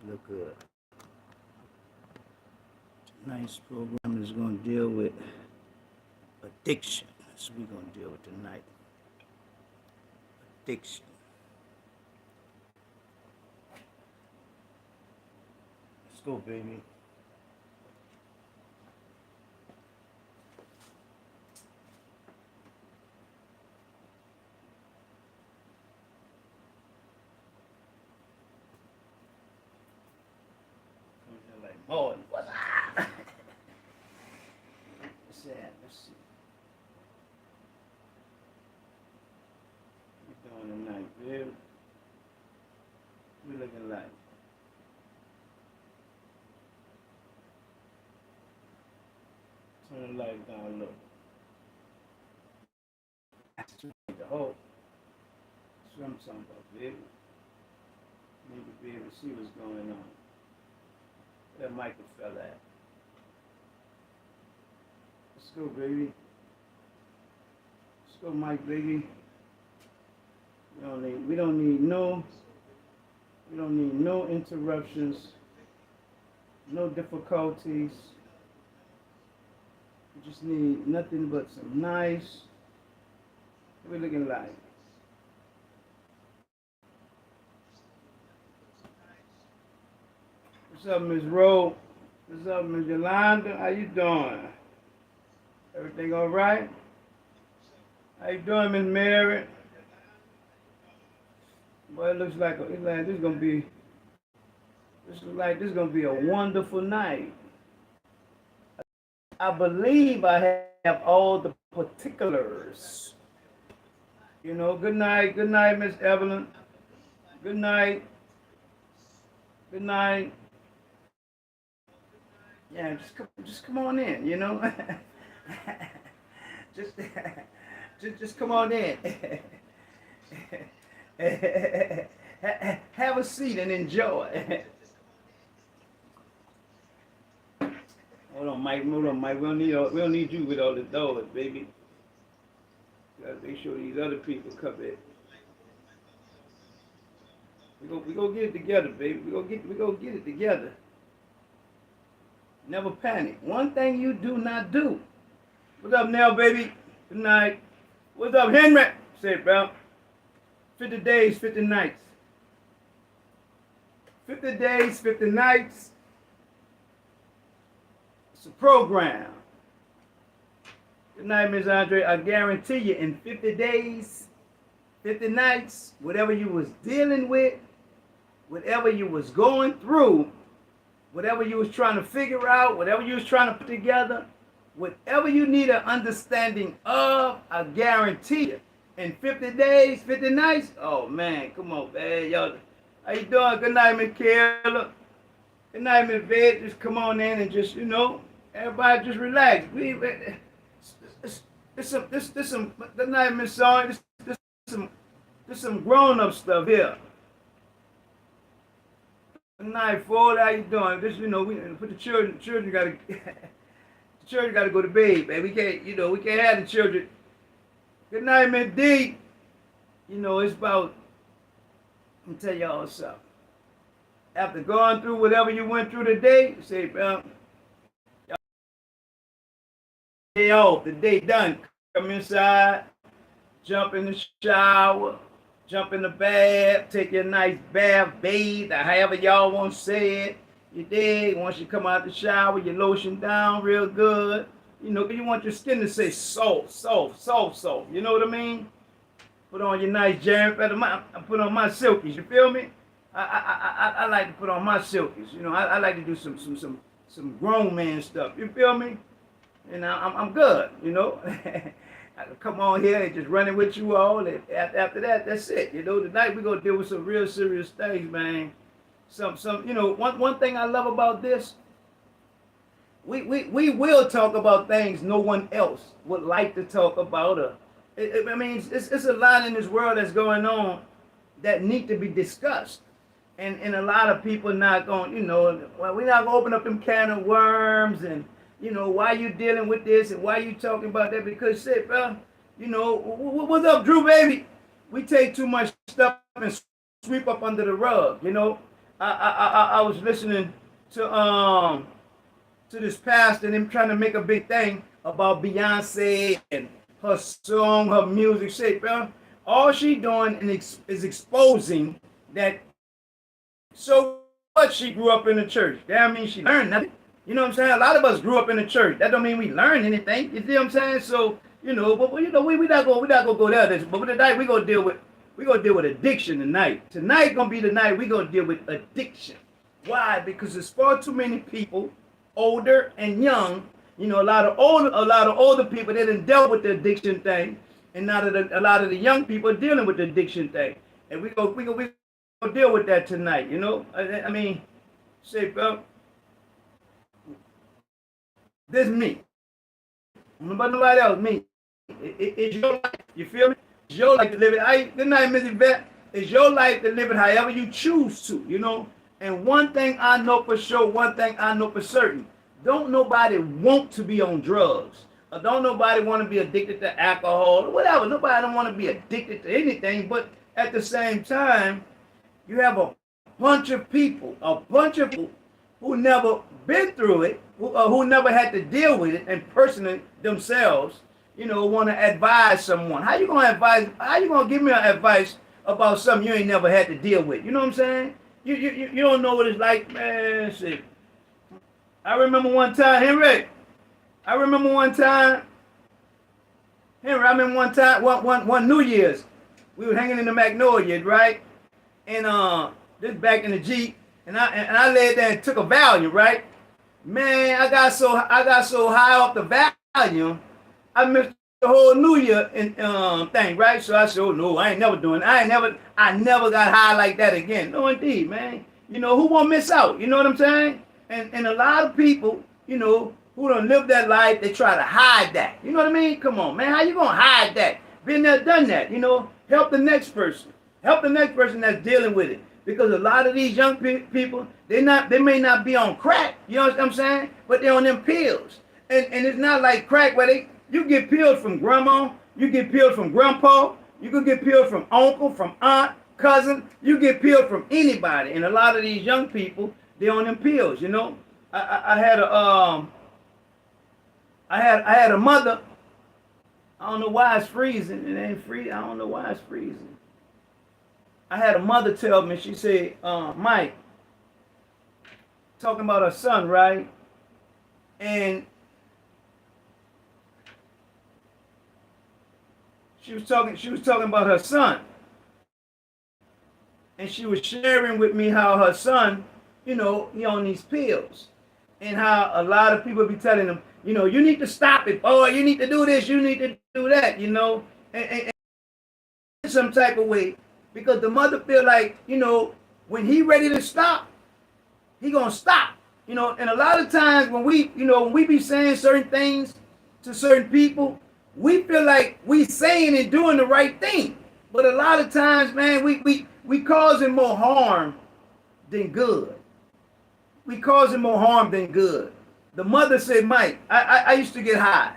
Look good. Tonight's program is going to deal with addiction. That's what we're going to deal with tonight. Addiction. Let's go, baby. Like, oh, what's up? Let's see. What you doing tonight, babe? We looking like. Turn the light down low. The whole swim something about, baby. Need to be able to see what's going on. Where that Michael fell at. Let's go, baby. Let's go, Mike, baby. We don't need no interruptions, no difficulties. We just need nothing but some nice. What we looking like? What's up, Miss Rowe? What's up, Miss Yolanda? How you doing? Everything all right? How you doing, Miss Mary? Boy, it looks like this is gonna be. This looks like this is gonna be a wonderful night. I believe I have all the particulars. You know, good night, Miss Evelyn. Good night. Good night. Yeah, just come on in, you know. just come on in. Have a seat and enjoy. Hold on, Mike. We don't need you with all the doors, baby. Gotta make sure these other people come in. We go get it together, baby. We go get it together. Never panic. One thing you do not do. What's up, Nell, baby? Good night. What's up, Henry? Say it, bro. 50 days, 50 nights. 50 days, 50 nights. It's a program. Good night, Ms. Andre. I guarantee you in 50 days, 50 nights, whatever you was dealing with, whatever you was going through, whatever you was trying to figure out, whatever you was trying to put together, whatever you need an understanding of, I guarantee you, in 50 days, 50 nights, oh man, come on, man, y'all. How you doing? Good night, Miss Kayla. Good night, Miss Vet. Just come on in and just, everybody just relax. This some. Good night, Miss Sonya. This some grown-up stuff here. Good night, Ford. How you doing? This, we put the children. Children gotta. The children gotta go to bed, man. We can't have the children. Good night, Miss D. It's about. Let me tell y'all something. After going through whatever you went through today, say, day off, the day done. Come inside, jump in the shower, jump in the bath, take your nice bath, bathe, or however y'all want to say it. You dig? Once you come out the shower, you lotion down real good. Because you want your skin to say soft. You know what I mean? Put on your nice jam feather. I put on my silkies. You feel me? I like to put on my silkies. I like to do some grown man stuff. You feel me? And I'm good. I can come on here and just run it with you all. And after that, that's it. Tonight we're gonna deal with some real serious things, man. One thing I love about this. We will talk about things no one else would like to talk about. It's a lot in this world that's going on that need to be discussed. And a lot of people not going, well, we're not going to open up them can of worms and, why you dealing with this and why you talking about that? Because, shit, bro, what's up, Drew, baby? We take too much stuff and sweep up under the rug, I was listening to this pastor and him trying to make a big thing about Beyonce and her song, her music. Say, bro, all she doing is exposing that. So what? She grew up in the church. That mean she learned nothing. You know what I'm saying? A lot of us grew up in the church. That don't mean we learned anything. You see what I'm saying? So we not gonna go there. But tonight we gonna deal with addiction tonight. Tonight gonna be the night we gonna deal with addiction. Why? Because there's far too many people, older and young. You know, a lot of older people that done dealt with the addiction thing, and now that a lot of the young people are dealing with the addiction thing, and we go deal with that tonight. You know, I mean, say, bro, this is me. I don't know about nobody else. Me. It's your life. You feel me? It's your life to live it. Good night, Miss Yvette. It's your life to live it however you choose to. You know. And one thing I know for sure, one thing I know for certain, don't nobody want to be on drugs. Or don't nobody want to be addicted to alcohol or whatever. Nobody don't want to be addicted to anything. But at the same time, you have a bunch of people who never been through it, who never had to deal with it, and personally themselves, you know, want to advise someone. How you gonna give me an advice about something you ain't never had to deal with? You know what I'm saying? You don't know what it's like, man. Shit. I remember one time, Henry, one New Year's, we were hanging in the Magnolias, right? And this back in the Jeep, and I laid there and took a Valium, right? Man, I got so high off the Valium, I missed the whole New Year thing, right? So I said, oh no, I ain't never doing it. I never got high like that again. No, indeed, man. You know, who won't miss out? You know what I'm saying? And a lot of people, you know, who don't live that life, they try to hide that. You know what I mean? Come on, man. How you gonna hide that? Been there, done that. You know, help the next person. Help the next person that's dealing with it. Because a lot of these young people, they may not be on crack. You know what I'm saying? But they're on them pills. And it's not like crack where you get pills from grandma, you get pills from grandpa, you could get pills from uncle, from aunt, cousin. You get pills from anybody. And a lot of these young people, they're on them pills. You know, I had a mother. I don't know why it's freezing. It ain't free. I don't know why it's freezing. I had a mother tell me. She said, Mike, talking about her son, right? And she was talking about her son. And she was sharing with me how her son, you know, he on these pills. And how a lot of people be telling him, you know, you need to stop it. Oh, you need to do this. You need to do that, you know. And some type of way. Because the mother feel like, you know, when he ready to stop, he gonna stop. You know, and a lot of times when we be saying certain things to certain people, we feel like we saying and doing the right thing. But a lot of times, man, we causing more harm than good. We causing more harm than good. The mother said, Mike, I used to get high.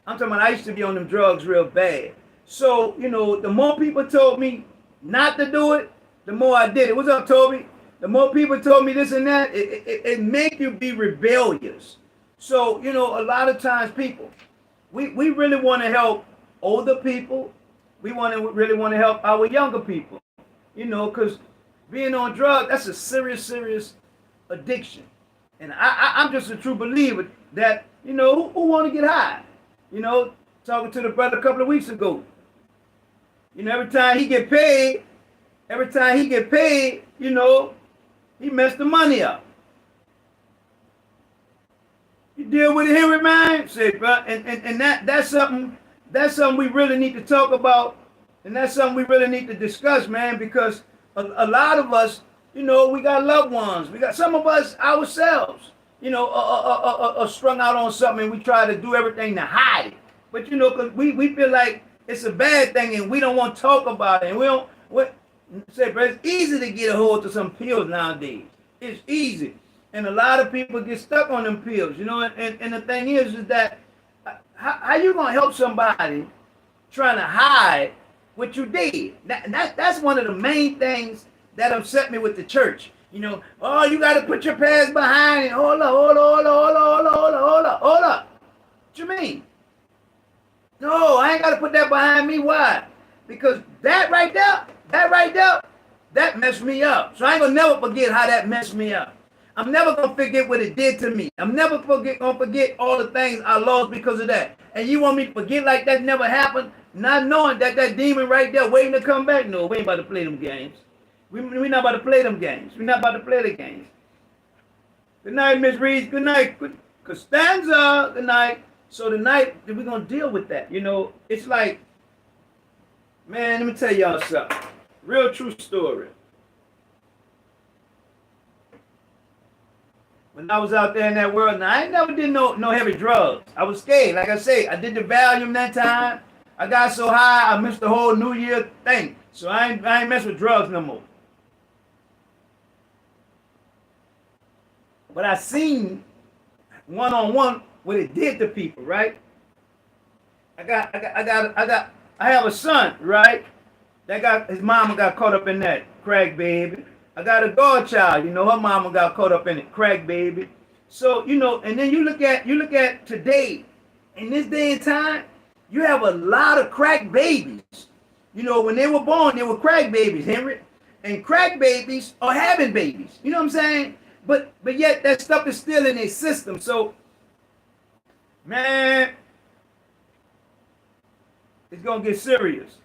I'm talking about I used to be on them drugs real bad. So, you know, the more people told me not to do it, the more I did it. What's up, Toby? The more people told me this and that, it make you be rebellious. So, you know, a lot of times people, we really want to help older people. We really want to help our younger people. You know, because being on drugs, that's a serious addiction. And I'm just a true believer that, you know, who want to get high? You know, talking to the brother a couple of weeks ago. You know, every time he get paid, you know, he messed the money up. You deal with it, Henry, man? Say, bro, and that's something we really need to talk about, and that's something we really need to discuss, man, because a lot of us, you know, we got loved ones. We got some of us ourselves, you know, are strung out on something, and we try to do everything to hide it. But, you know, because we feel like it's a bad thing, and we don't want to talk about it. And we don't say, but it's easy to get a hold of some pills nowadays. It's easy. And a lot of people get stuck on them pills, you know. And the thing is that how you going to help somebody trying to hide what you did? That's one of the main things that upset me with the church. Oh, you got to put your past behind it. Hold up, hold up, hold up, hold up, hold up, hold up, hold up, hold up. What you mean? No, I ain't got to put that behind me. Why? Because that right there, that messed me up. So I ain't gonna never forget how that messed me up. I'm never gonna forget what it did to me. I'm never gonna forget all the things I lost because of that. And you want me to forget like that never happened, not knowing that demon right there waiting to come back? No, we ain't about to play them games. We not about to play them games. We not about to play the games. Good night, Miss Reed. Good night, Costanza. Good night. So tonight we're gonna deal with that. It's like, man, let me tell y'all something. Real true story. When I was out there in that world, now I ain't never did no heavy drugs. I was scared. Like I say, I did the Valium that time. I got so high, I missed the whole New Year thing. So I ain't mess with drugs no more. But I seen one-on-one what it did to people, right? I have a son, right? His mama got caught up in that crack baby. I got a godchild, her mama got caught up in it, crack baby. So, and then you look at today, in this day and time, you have a lot of crack babies. When they were born, they were crack babies, Henry. And crack babies are having babies. You know what I'm saying? But yet that stuff is still in their system. So, man, it's gonna get serious.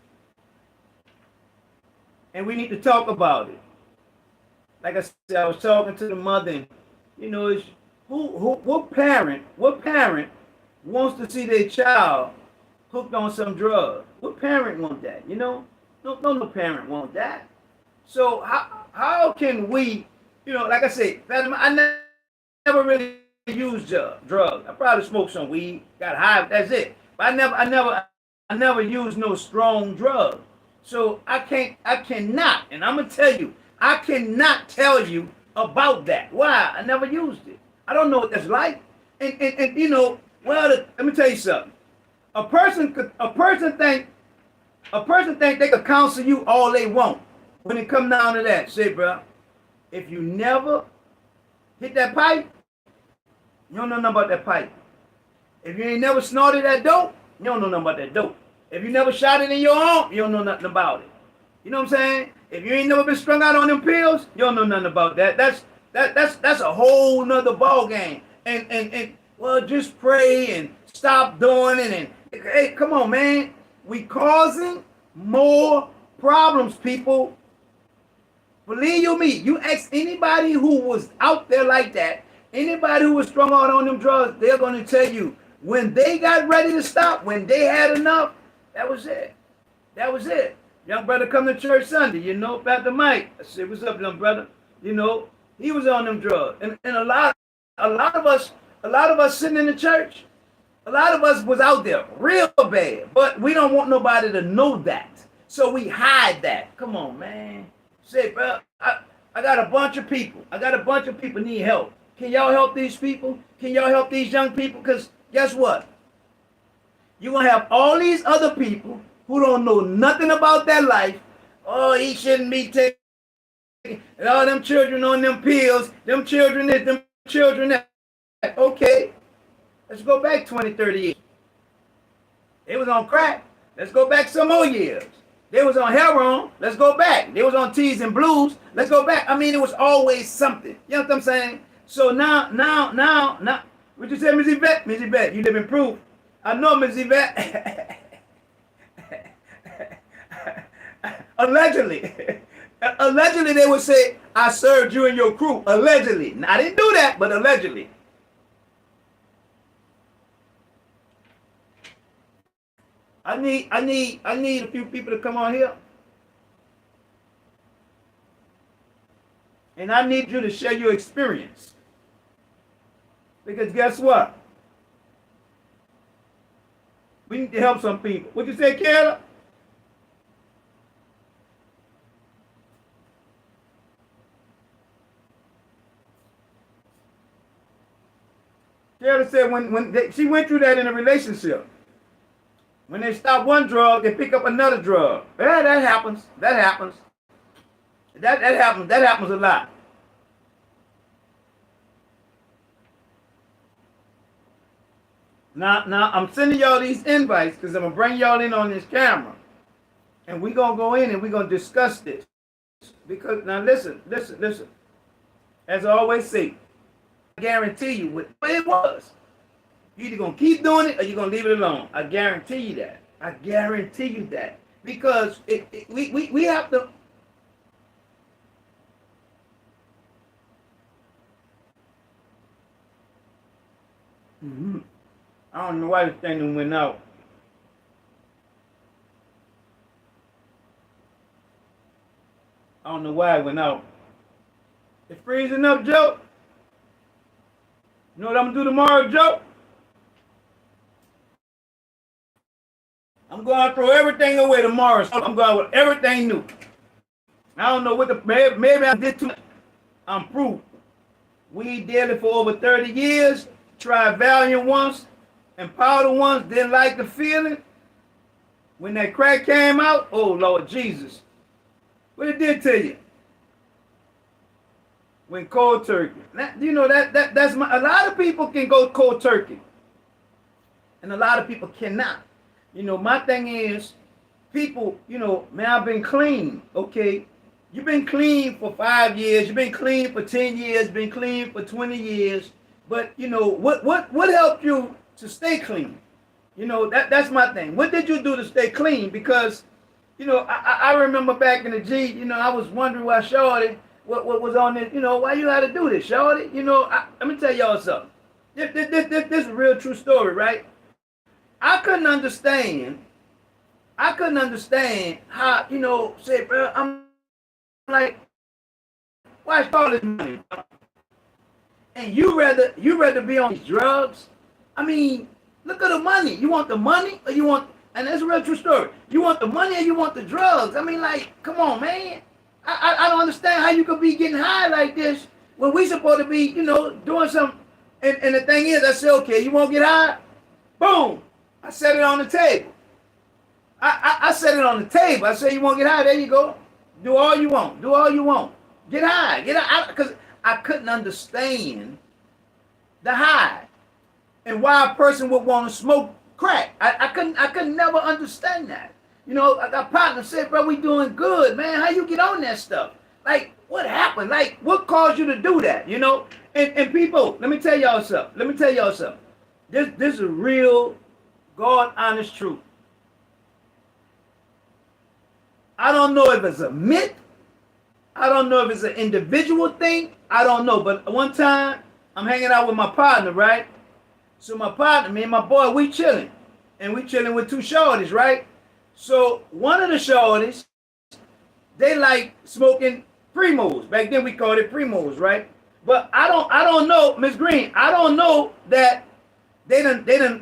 And we need to talk about it. Like I said, I was talking to the mother, and, what parent wants to see their child hooked on some drug? What parent want that? No parent want that. So how can we, like I said, I never really used drugs. I probably smoked some weed, got high, that's it. But I never used no strong drug. So I cannot, and I'm gonna tell you, I cannot tell you about that. Why? I never used it. I don't know what that's like. And let me tell you something. A person think they could counsel you all they want. When it come down to that, say, bro, if you never hit that pipe, you don't know nothing about that pipe. If you ain't never snorted that dope, you don't know nothing about that dope. If you never shot it in your arm, you don't know nothing about it. You know what I'm saying? If you ain't never been strung out on them pills, you don't know nothing about that. That's a whole nother ball game. And well, just pray and stop doing it. And hey, come on, man. We causing more problems, people. Believe you me, you ask anybody who was out there like that, anybody who was strung out on them drugs, they're going to tell you when they got ready to stop, when they had enough, that was it. That was it. Young brother come to church Sunday, Pastor Mike. I said, what's up, young brother? He was on them drugs. And a lot of us sitting in the church, a lot of us was out there real bad, but we don't want nobody to know that. So we hide that. Come on, man. Say, bro, I got a bunch of people. Need help. Can y'all help these people? Can y'all help these young people? Because guess what? You're going to have all these other people who don't know nothing about their life. Oh, he shouldn't be taking all them children on them pills. Them children this, them children that. Okay, let's go back 20, 30 years. They was on crack. Let's go back some more years. They was on heroin. Let's go back. They was on teas and blues. Let's go back. I mean, it was always something. You know what I'm saying? So now, what you say, Ms. Yvette? Ms. Yvette, you live in proof. I know, Ms. Yvette. Allegedly. Allegedly, they would say, I served you and your crew. Allegedly. Now, I didn't do that, but allegedly. I need a few people to come on here. And I need you to share your experience. Because guess what? We need to help some people. What you say, Kayla? Kayla said she went through that in a relationship. When they stop one drug, they pick up another drug. Yeah, that happens. That happens a lot. Now I'm sending y'all these invites because I'm gonna bring y'all in on this camera, and we're gonna go in and we're gonna discuss this. Because now listen. As I always say, I guarantee you what it was. You're either gonna keep doing it or you're gonna leave it alone. I guarantee you that. I guarantee you that. Because we have to. Mm-hmm. I don't know why this thing went out. I don't know why it went out. It's freezing up, Joe. You know what I'm gonna do tomorrow, Joe? I'm going to throw everything away tomorrow. So I'm going with everything new. I don't know what the maybe I did too much. I'm proof. We did it for over 30 years. Tried Valiant once and powder once. Didn't like the feeling. When that crack came out, oh Lord Jesus, what it did to you? When cold turkey. You know that's a lot of people can go cold turkey, and a lot of people cannot. You know, my thing is, people, you know, man, I've been clean, okay? You've been clean for 5 years, you've been clean for 10 years, been clean for 20 years, but, you know, what helped you to stay clean? You know, that's my thing. What did you do to stay clean? Because, you know, I remember back in the G, you know, I was wondering why Shorty, what was on this, you know, why you had to do this, Shorty? You know, let me tell y'all something. This is a real true story, right? I couldn't understand how, you know, say, bro, I'm like, why is all this money? And you rather be on these drugs? I mean, look at the money. You want the money or you want, and that's a real true story. You want the money or you want the drugs? I mean, like, come on, man. I don't understand how you could be getting high like this when we supposed to be, you know, doing something. And the thing is, I said, okay, you won't get high? Boom. I set it on the table. I set it on the table. I said, you want to get high? There you go. Do all you want. Do all you want. Get high. Get high. Because I couldn't understand the high and why a person would want to smoke crack. I couldn't never understand that. You know, I got partners said, bro, we doing good, man. How you get on that stuff? Like, what happened? Like, what caused you to do that? You know? And people, let me tell y'all something. This is a real God honest truth. I don't know if it's a myth. I don't know if it's an individual thing. I don't know. But one time, I'm hanging out with my partner, right? So my partner, me and my boy, we chilling. And we chilling with two shorties, right? So one of the shorties, they like smoking Primos. Back then we called it Primos, right? But I don't know, Miss Green, I don't know that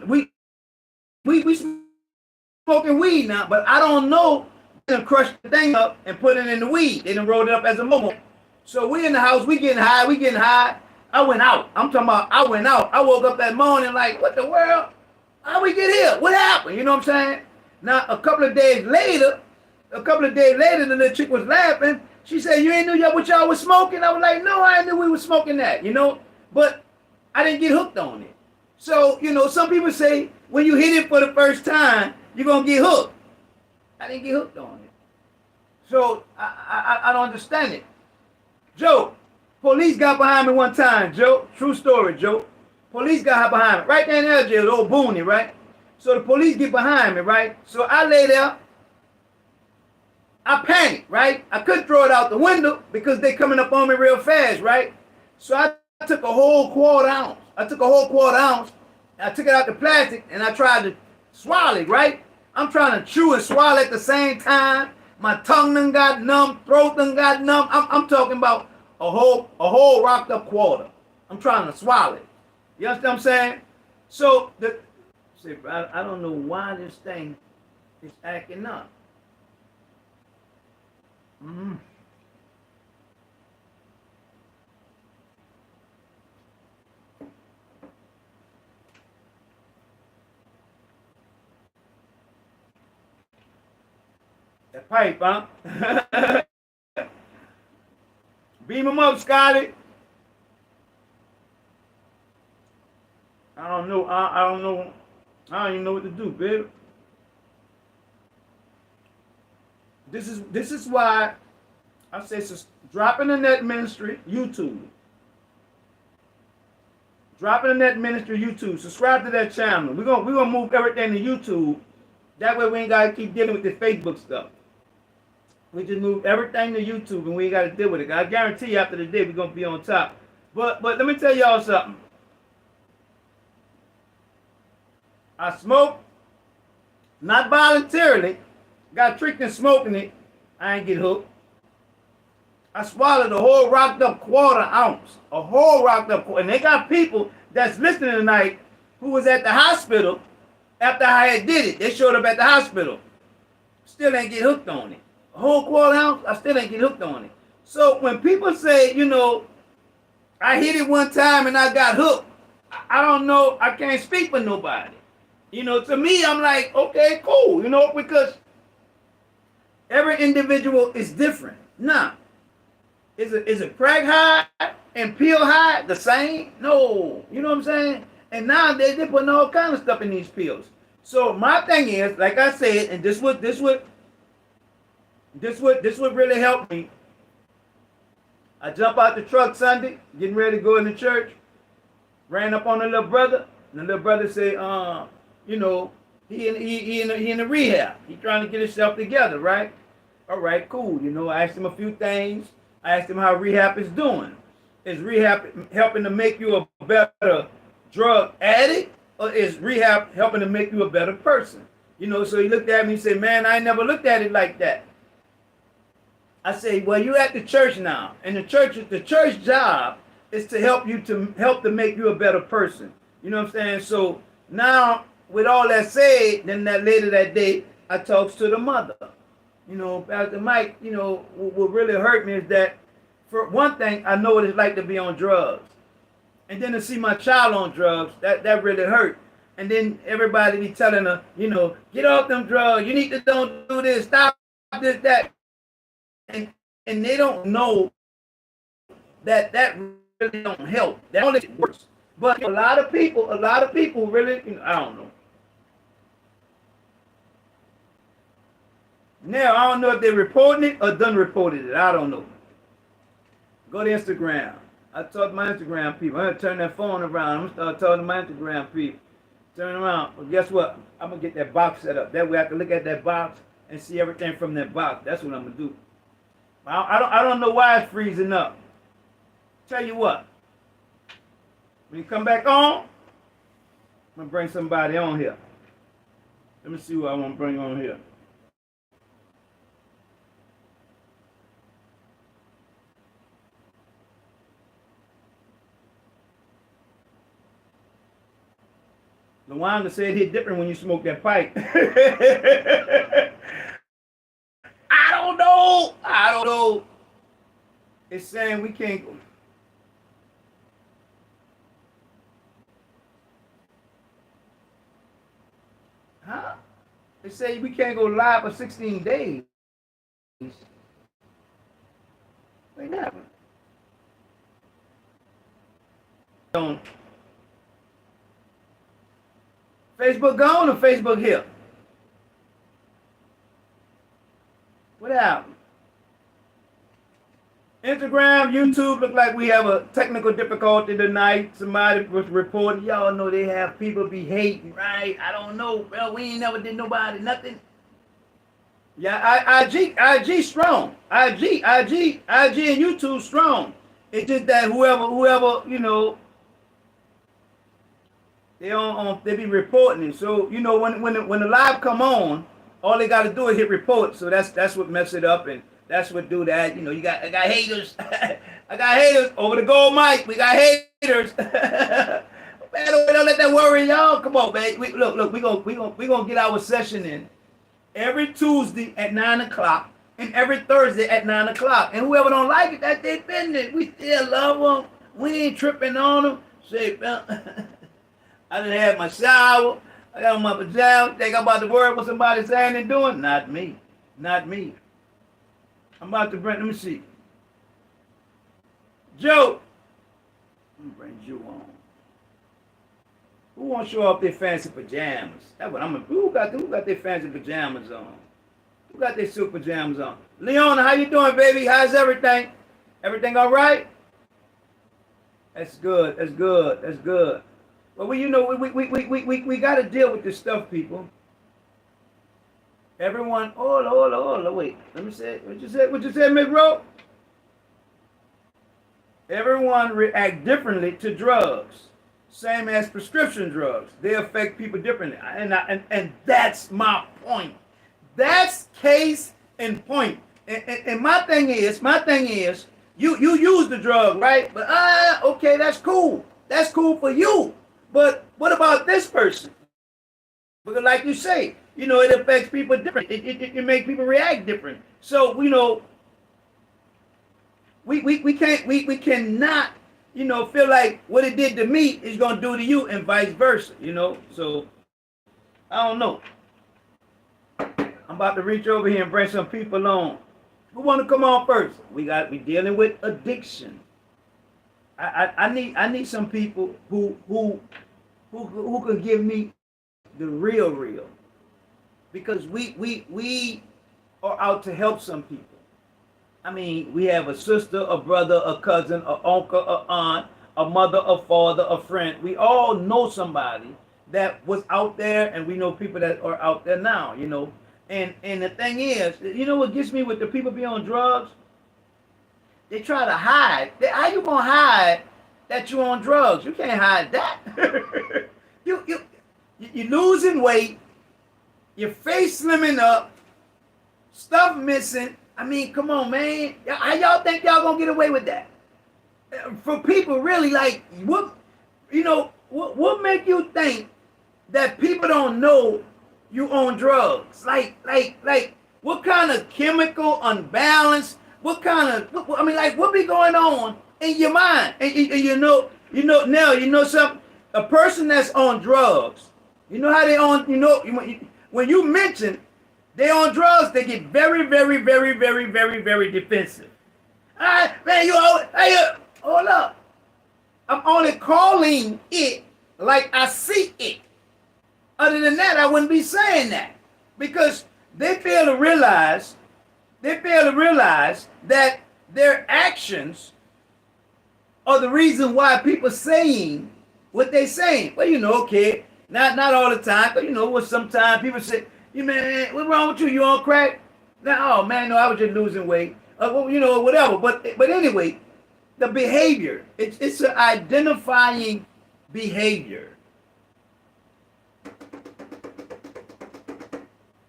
we smoking weed now, but I don't know they done crushed the thing up and put it in the weed. They done rolled it up as a momo. So we in the house, we getting high. I went out. I'm talking about I went out. I woke up that morning like, what the world? How we get here? What happened? You know what I'm saying? Now a couple of days later, the little chick was laughing. She said, you ain't knew what y'all was smoking? I was like, no, I knew we were smoking that, you know? But I didn't get hooked on it. So, you know, some people say when you hit it for the first time, you're going to get hooked. I didn't get hooked on it. So, I don't understand it. Joe, police got behind me one time, Joe. True story, Joe. Police got behind me. Right there in LJ, the old Booney, right? So the police get behind me, right? So I lay there. I panicked, right? I couldn't throw it out the window because they coming up on me real fast, right? So I took a whole quarter ounce. I took it out the plastic, and I tried to swallow it, right? I'm trying to chew and swallow at the same time. My tongue done got numb, throat done got numb. I'm talking about a whole rocked up quarter. I'm trying to swallow it. You understand what I'm saying? So I don't know why this thing is acting up. Mm-hmm. That pipe, huh? Beam him up, Scotty. I don't know. I don't even know what to do, baby. This is why I say dropping the net ministry, YouTube. Dropping the net ministry, YouTube. Subscribe to that channel. We're gonna move everything to YouTube. That way we ain't gotta keep dealing with the Facebook stuff. We just move everything to YouTube and we ain't gotta deal with it. I guarantee you after the day we're gonna be on top. But let me tell y'all something. I smoke, not voluntarily. Got tricked in smoking it. I ain't get hooked. I swallowed a whole rocked up quarter ounce. A whole rocked up quarter. And they got people that's listening tonight who was at the hospital after I had did it. They showed up at the hospital. Still ain't get hooked on it. A whole quarter ounce, I still ain't get hooked on it. So when people say, you know, I hit it one time and I got hooked, I don't know, I can't speak for nobody. You know, to me, I'm like, okay, cool, you know, because every individual is different. Now, is a crack high and pill high the same? No. You know what I'm saying? And now they're putting all kind of stuff in these pills. So my thing is, like I said, and this would really help me. I jump out the truck Sunday, getting ready to go into church, ran up on the little brother, and the little brother said, you know, he in the rehab. He trying to get himself together, right? All right, cool. You know, I asked him a few things. I asked him how rehab is doing. Is rehab helping to make you a better drug addict, or is rehab helping to make you a better person? You know, so he looked at me and said, man, I never looked at it like that. I say, well, you at the church now, and the church job is to help to make you a better person. You know what I'm saying? So now, with all that said, then that later that day, I talks to the mother. You know, Pastor Mike, you know, what really hurt me is that, for one thing, I know what it's like to be on drugs. And then to see my child on drugs, that really hurt. And then everybody be telling her, you know, get off them drugs. You need to don't do this, stop this, that. And they don't know that really don't help. That only works. But a lot of people really, you know, I don't know. Now, I don't know if they're reporting it or done reported it. I don't know. Go to Instagram. I talk to my Instagram people. I'm going to turn that phone around. I'm going to start talking to my Instagram people. Turn around. Well, guess what? I'm going to get that box set up. That way I can look at that box and see everything from that box. That's what I'm going to do. I don't know why it's freezing up. Tell you what. When you come back on, I'm going to bring somebody on here. Let me see who I want to bring on here. LaWanda said it hit different when you smoke that pipe. I don't know. It's saying we can't go. Huh? They say we can't go live for 16 days. What happened? Facebook gone or Facebook here? What happened? Instagram, YouTube look like we have a technical difficulty tonight. Somebody was reporting. Y'all know they have people be hating, right? I don't know. Well, we ain't never did nobody nothing. Yeah, IG strong. IG and YouTube strong. It's just that whoever, you know, they be reporting it. So, you know, when the live come on, all they got to do is hit report. So that's what mess it up, and that's what do that. You know, I got haters. I got haters over the gold mic. We got haters. Man, don't let that worry y'all. Come on, man. Look. We gonna get our session in every Tuesday at 9 o'clock and every Thursday at 9 o'clock. And whoever don't like it, that's their business. We still love them. We ain't tripping on them. Say, I done had my shower. I got on my pajamas. Think I'm about to worry what somebody saying and doing? Not me. Not me. I'm about to bring, let me see. Joe. Let me bring Joe on. Who want to show off their fancy pajamas? That's what I'm. Who got their fancy pajamas on? Who got their suit pajamas on? Leona, how you doing, baby? How's everything? Everything all right? That's good. That's good. That's good. But we got to deal with this stuff, people. Everyone, hold on, wait. Let me say, what you said, Miss Rowe? Everyone react differently to drugs, same as prescription drugs. They affect people differently, and that's my point. That's case in point. And my thing is, you use the drug, right? But okay, that's cool. That's cool for you. But what about this person? Because like you say, it affects people different. It makes people react different. So, we cannot, feel like what it did to me is gonna do to you and vice versa, So I don't know. I'm about to reach over here and bring some people on. Who want to come on first? We dealing with addiction. I need some people who can give me the real, because we are out to help some people. I mean, we have a sister, a brother, a cousin, a uncle, a aunt, a mother, a father, a friend. We all know somebody that was out there, and we know people that are out there now, And the thing is, what gets me with the people be on drugs? They try to hide. How you gonna hide that you on drugs? You can't hide that. You're losing weight. Your face slimming up. Stuff missing. I mean, come on, man. How y'all think y'all gonna get away with that? For people really, like, what make you think that people don't know you on drugs? Like, what kind of chemical unbalance? What be going on in your mind? And now, something. A person that's on drugs, how they on, when you mention they on drugs, they get very, very, very, very, very, very defensive. All right, man, hold up. I'm only calling it like I see it. Other than that, I wouldn't be saying that, because they fail to realize that their actions are the reason why people saying what they saying. Well, okay, not all the time, but what sometimes people say, man, what's wrong with you? You on crack? No, oh man, no, I was just losing weight. Whatever. But anyway, the behavior, it's an identifying behavior.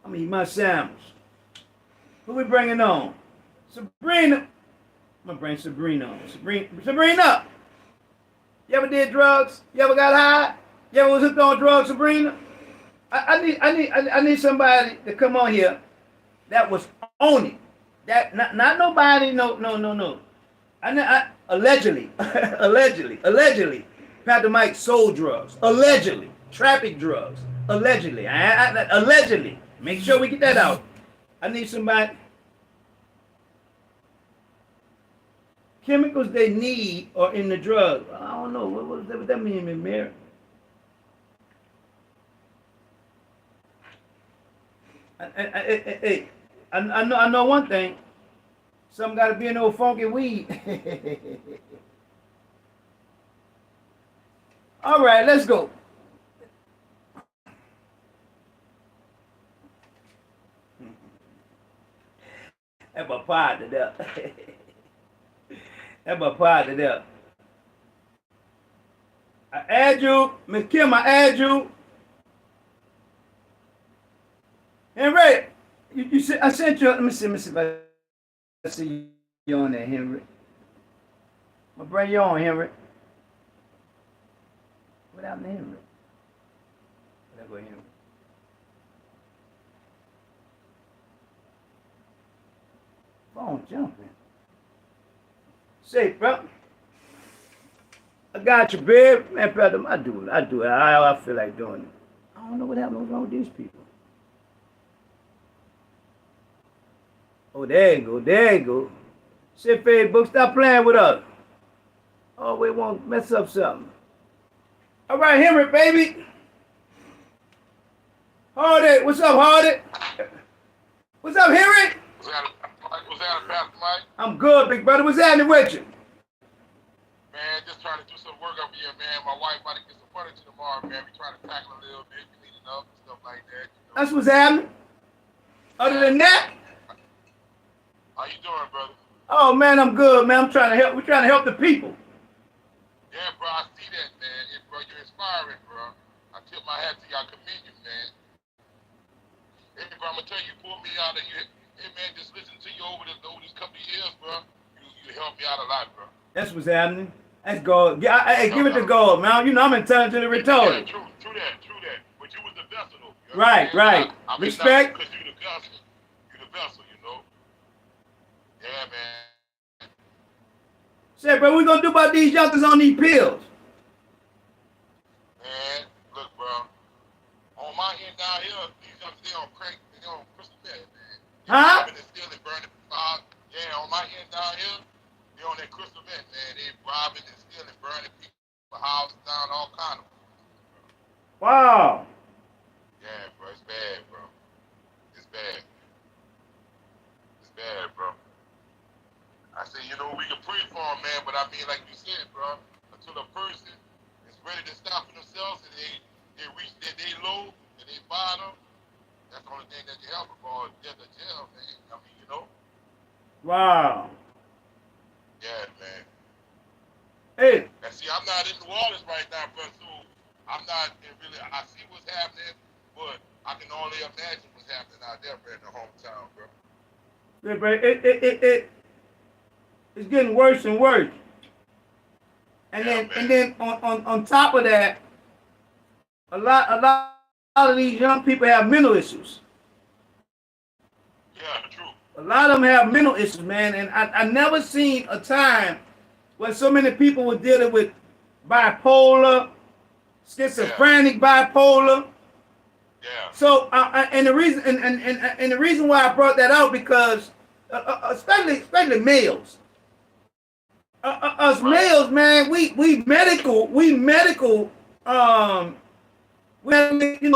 I mean, my sandwich. Who we bringing on? Sabrina. I'm gonna bring Sabrina on. Sabrina. You ever did drugs? You ever got high? You ever was hooked on drugs, Sabrina? I need somebody to come on here that was on it. That not nobody. No. Allegedly, Pastor Mike sold drugs. Allegedly, traffic drugs. Allegedly. Allegedly. Make sure we get that out. I need somebody. Chemicals they need are in the drug. I don't know. What does that mean, Mary? I know one thing. Something got to be in old funky weed. All right, let's go. That's my partner there. That's my partner there. I add you, Miss Kim, I add you. Henry, you said I sent you. Let me see if I see you on there, Henry. I'm gonna bring you on, Henry. What happened to Henry? There go Henry. Phone jumping. Say, bro. I got you, babe. Man, brother, I do it. I feel like doing it. I don't know what happened. What's wrong with these people? Oh, there you go. Sit, Facebook, stop playing with us. Oh, we won't mess up something. All right, Henry, baby. Hardy, what's up, Hardy? What's up, Henry? Was that a Pastor Mike? I'm good, big brother. What's happening with you? Man, just trying to do some work up here, man. My wife about to get some furniture tomorrow, man. We trying to tackle a little bit, cleaning up and stuff like that. You know? That's what's happening. Other than that, how you doing, brother? oh man, I'm good, man. I'm trying to help. We're trying to help the people. Yeah, bro, I see that, man. Bro, you're inspiring, bro. I tip my hat to you. I commend you, man. Hey, bro, I'm gonna tell you, pull me out of you. Hey, man, just listen to you over these couple of years, bro. You helped me out a lot, bro. That's what's happening. That's gold. Yeah, hey, give it to gold, man. You know I'm intelligent and retarded. Yeah, true that. But you was the vessel, though. You know right. I mean, Respect. Because you the vessel. You the vessel, you know. Yeah, man. Say, bro, what we gonna do about these youngsters on these pills? Man, look, bro. On my end down here, these youngsters, they on crack, they on crystal meth, man. Huh? Robbing and stealing, burning. Yeah, on my end down here, they on that crystal meth, man. They robbing and stealing, burning people, houses down, all kind of. Wow. Yeah, bro, it's bad, bro. It's bad. It's bad, bro. I say, you know, we can pray for them, man, but I mean, like you said, bro, until a person is ready to stop for themselves and they reach their day low and they bottom, that's the only thing that can help them, bro. Death or jail, man. I mean, you know. Wow. Yeah, man. Hey. And see, I'm not in New Orleans right now, bro, so I'm not really, I see what's happening, but I can only imagine what's happening out there, bro, in the hometown, bro. Yeah, bro, it's getting worse and worse. And then on top of that, a lot of these young people have mental issues. Yeah, true. A lot of them have mental issues, man. And I never seen a time when so many people were dealing with bipolar, schizophrenic, bipolar. Yeah. So and the reason and the reason why I brought that out because especially males. Us males, man, we medical, we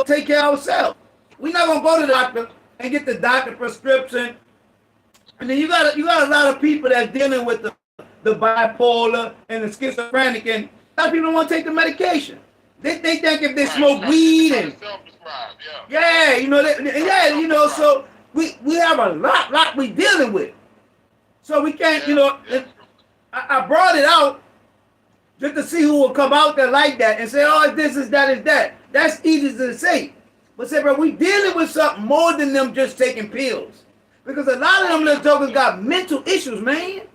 take care of ourselves. We're not gonna go to the doctor and get the doctor prescription. And then you got a lot of people that's dealing with the bipolar and the schizophrenic, and a lot of people don't want to take the medication. They think if they smoke weed and so we have a lot we dealing with. So we can't, I brought it out just to see who will come out there like that and say, oh, this is that is that. That's easy to say. But say, bro, we dealing with something more than them just taking pills. Because a lot of them little jokers got mental issues, man.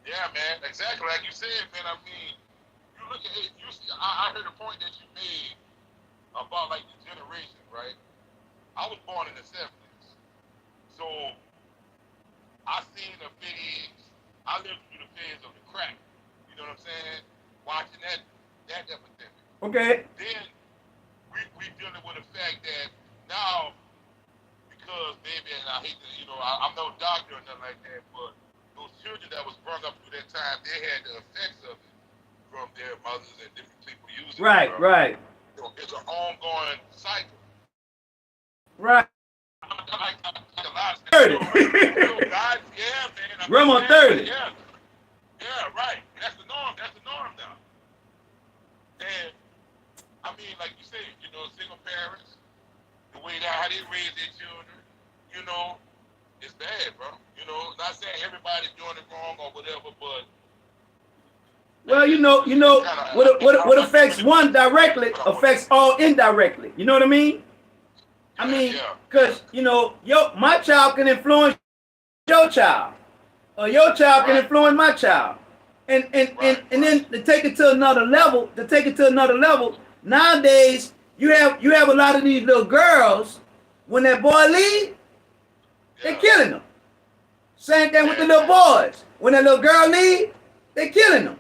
Yeah, man, exactly. Like you said, man, I mean, you look at it, I heard a point that you made about like the generation, right? I was born in the 70s. So I seen the phase, I lived through the phase of the crack. You know what I'm saying? Watching that epidemic. Okay. Then we dealing with the fact that now, because maybe, and I hate to, I'm no doctor or nothing like that, but those children that was brought up through that time, they had the effects of it from their mothers and different people using it. Right. So it's an ongoing cycle. Right. Like a lot of 30. Yeah, man. Grandma 30. Yeah, right. That's the norm now. And I mean, like you said, single parents, the way that how they raise their children, it's bad, bro. Not saying everybody's doing it wrong or whatever, but well, what affects one directly affects all indirectly. You know what I mean? I mean, because my child can influence your child, or your child can influence my child, and then to take it to another level. Nowadays, you have a lot of these little girls. When that boy leave, they're killing them. Same thing with the little boys. When that little girl leave, they're killing them.